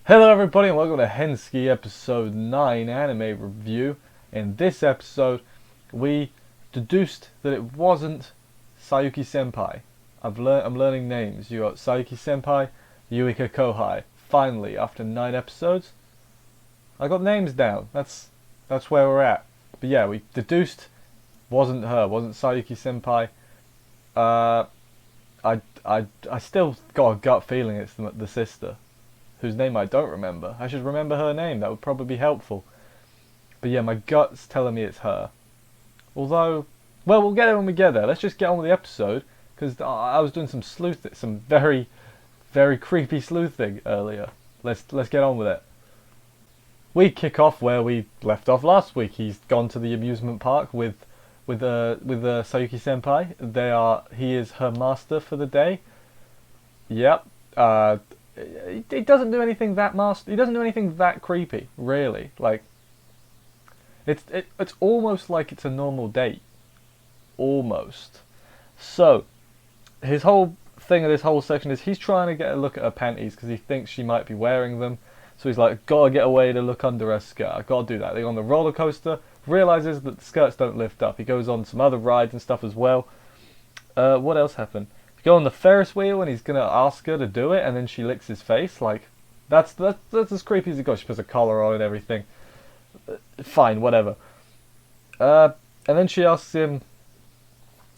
Hello everybody and welcome to Hensuki episode 9 anime review. In this episode we deduced that it wasn't Sayuki Senpai. I'm learning names. You got Sayuki Senpai, Yuika Kohai. Finally, after 9 episodes, I got names down. That's where we're at. But yeah, we deduced wasn't her, wasn't Sayuki Senpai. Uh I still got a gut feeling it's the sister, whose name I don't remember. I should remember her name, that would probably be helpful. But yeah, my gut's telling me it's her. Although, well, we'll get there when we get there. Let's just get on with the episode, because I was doing some very, very creepy sleuthing earlier. Let's get on with it. We kick off where we left off last week. He's gone to the amusement park with Sayuki Senpai. He is her master for the day. Yep. He doesn't do anything that He doesn't do anything that creepy, really. Like, it's almost like it's a normal date, almost. So, his whole thing of this whole section is he's trying to get a look at her panties because he thinks she might be wearing them. So he's like, gotta get away to look under her skirt. I gotta do that. They go on the roller coaster. Realizes that the skirts don't lift up. He goes on some other rides and stuff as well. What else happened? Go on the Ferris wheel and he's gonna ask her to do it, and then she licks his face. Like, that's as creepy as it goes. She puts a collar on and everything. Fine, whatever. And then she asks him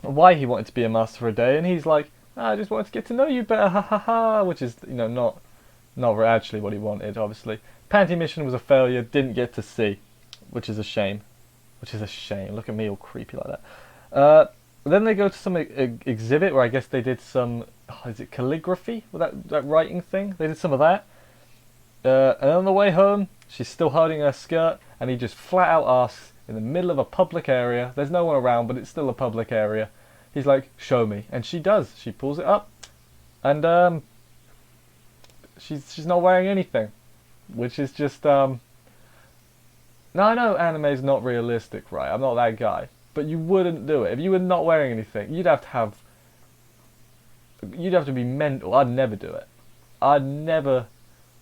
why he wanted to be a master for a day, and he's like, I just wanted to get to know you better, ha ha ha. Which is, not actually what he wanted. Obviously, panty mission was a failure. Didn't get to see, which is a shame. Look at me all creepy like that. Then they go to some exhibit where I guess they did some, is it calligraphy? That writing thing? They did some of that. And on the way home, she's still holding her skirt, and he just flat out asks in the middle of a public area. There's no one around, but it's still a public area. He's like, show me. And she does. She pulls it up. And she's not wearing anything. Which is just, Now I know anime's not realistic, right? I'm not that guy. But you wouldn't do it. If you were not wearing anything, you'd have to be mental. I'd never do it. I'd never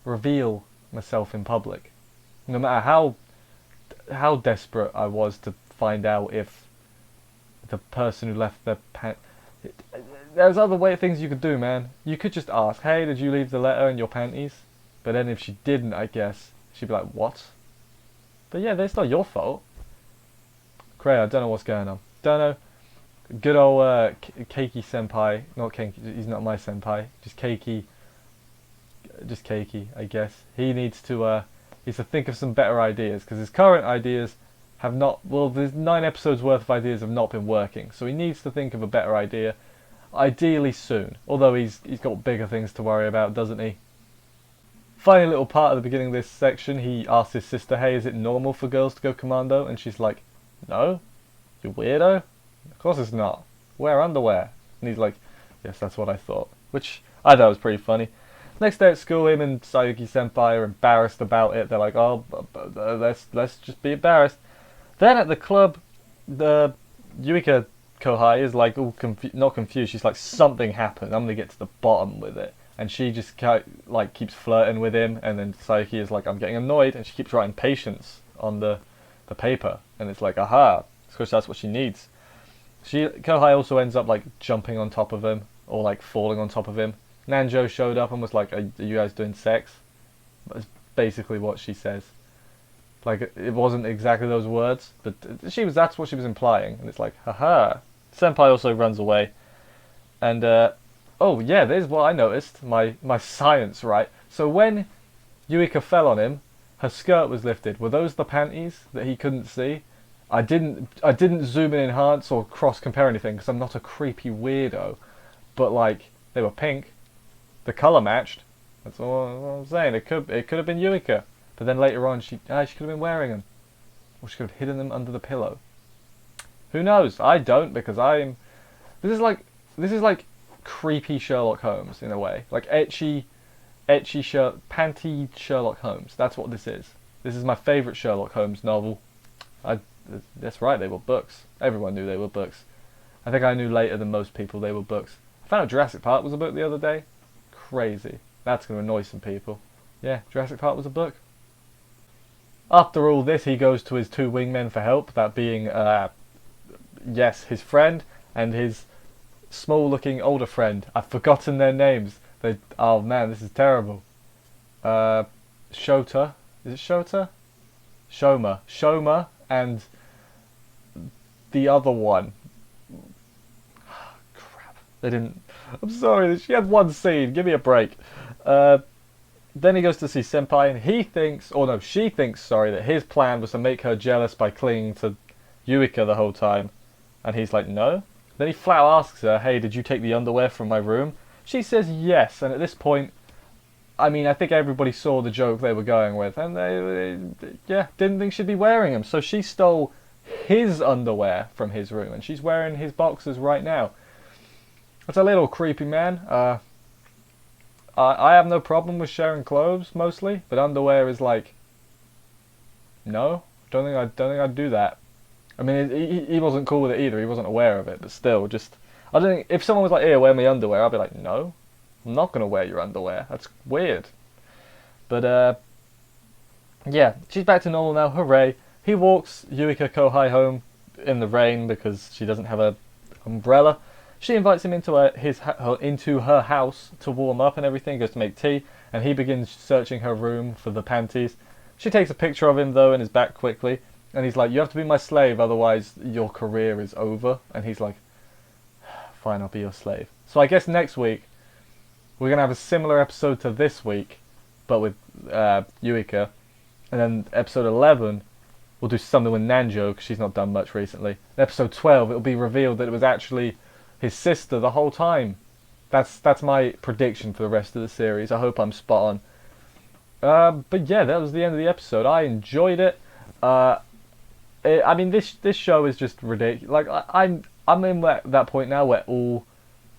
reveal myself in public. No matter how desperate I was to find out if the person who left their pants... There's other things you could do, man. You could just ask, hey, did you leave the letter in your panties? But then if she didn't, I guess, she'd be like, what? But yeah, that's not your fault. Great, I don't know what's going on. Don't know. Good old Keiki senpai. Not Keiki, he's not my senpai. Just Keiki, I guess. He needs to think of some better ideas, because his current ideas have not... Well, there's 9 episodes worth of ideas have not been working. So he needs to think of a better idea. Ideally soon. Although he's got bigger things to worry about, doesn't he? Funny little part at the beginning of this section, he asks his sister, hey, is it normal for girls to go commando? And she's like, no? You weirdo? Of course it's not. Wear underwear. And he's like, yes, that's what I thought. Which I thought was pretty funny. Next day at school, him and Sayuki Senpai are embarrassed about it. They're like, oh, let's just be embarrassed. Then at the club, the Yuika Kohai is like all not confused. She's like, something happened. I'm gonna get to the bottom with it. And she just keeps flirting with him. And then Sayuki is like, I'm getting annoyed. And she keeps writing patience on the paper, and it's like, aha, because that's what she needs. Kohai also ends up like jumping on top of him, or like falling on top of him. Nanjo showed up and was like, are you guys doing sex? That's basically what she says. Like, it wasn't exactly those words, but that's what she was implying, and it's like, haha. Senpai also runs away, and oh yeah, there's what I noticed, my science, right? So when Yuika fell on him, her skirt was lifted. Were those the panties that he couldn't see? I didn't zoom in, enhance, or cross compare anything because I'm not a creepy weirdo. But like, they were pink. The color matched. That's all I'm saying. It could have been Yuika. But then later on, she could have been wearing them, or she could have hidden them under the pillow. Who knows? I don't, because This is like creepy Sherlock Holmes in a way, like panty Sherlock Holmes. That's what this is. This is my favourite Sherlock Holmes novel. That's right, they were books. Everyone knew they were books. I think I knew later than most people they were books. I found out Jurassic Park was a book the other day. Crazy. That's going to annoy some people. Yeah, Jurassic Park was a book. After all this, he goes to his two wingmen for help, that being, yes, his friend and his small-looking older friend. I've forgotten their names. Oh man, this is terrible. Shota. Is it Shota? Shoma, and the other one. Crap. They didn't. I'm sorry, she had one scene. Give me a break. Then he goes to see Senpai, and he thinks, or no, she thinks, sorry, that his plan was to make her jealous by clinging to Yuika the whole time. And he's like, no. Then he flat out asks her, hey, did you take the underwear from my room? She says yes, and at this point, I mean, I think everybody saw the joke they were going with, and yeah, didn't think she'd be wearing them. So she stole his underwear from his room, and she's wearing his boxers right now. It's a little creepy, man. I have no problem with sharing clothes mostly, but underwear is like, no, don't think I'd do that. I mean, he wasn't cool with it either. He wasn't aware of it, but still, just I don't think if someone was like, "Here, wear my underwear," I'd be like, "No, I'm not gonna wear your underwear. That's weird." But yeah, she's back to normal now. Hooray! He walks Yuika Kohai home in the rain because she doesn't have a umbrella. She invites him into her house to warm up and everything, goes to make tea, and he begins searching her room for the panties. She takes a picture of him though and is back quickly, and he's like, you have to be my slave, otherwise your career is over. And he's like, fine, I'll be your slave. So I guess next week we're going to have a similar episode to this week, but with Yuika, and then episode 11 we'll do something with Nanjo, because she's not done much recently. In episode 12 it'll be revealed that it was actually his sister the whole time. That's my prediction for the rest of the series. I hope I'm spot on. But yeah, that was the end of the episode. I enjoyed it. I mean, this show is just ridiculous. Like I'm in that point now where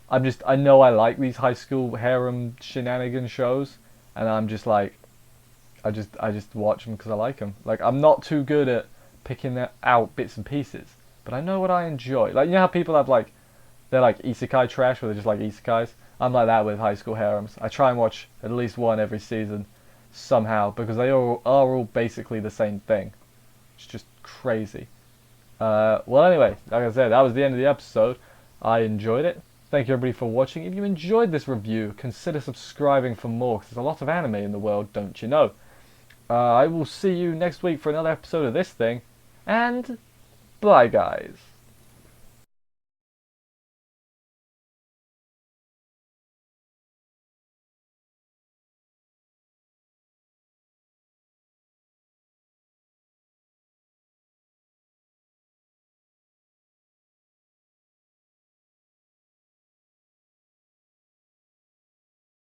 I know I like these high school harem shenanigan shows, and I'm just like, I just watch them because I like them. Like, I'm not too good at picking out bits and pieces, but I know what I enjoy. Like, you know how people have like, they're like isekai trash, where they just like isekais? I'm like that with high school harems. I try and watch at least one every season somehow, because they are all basically the same thing. It's just crazy. Well, anyway, like I said, that was the end of the episode. I enjoyed it. Thank you everybody for watching. If you enjoyed this review, consider subscribing for more, because there's a lot of anime in the world, don't you know? I will see you next week for another episode of this thing, and bye guys.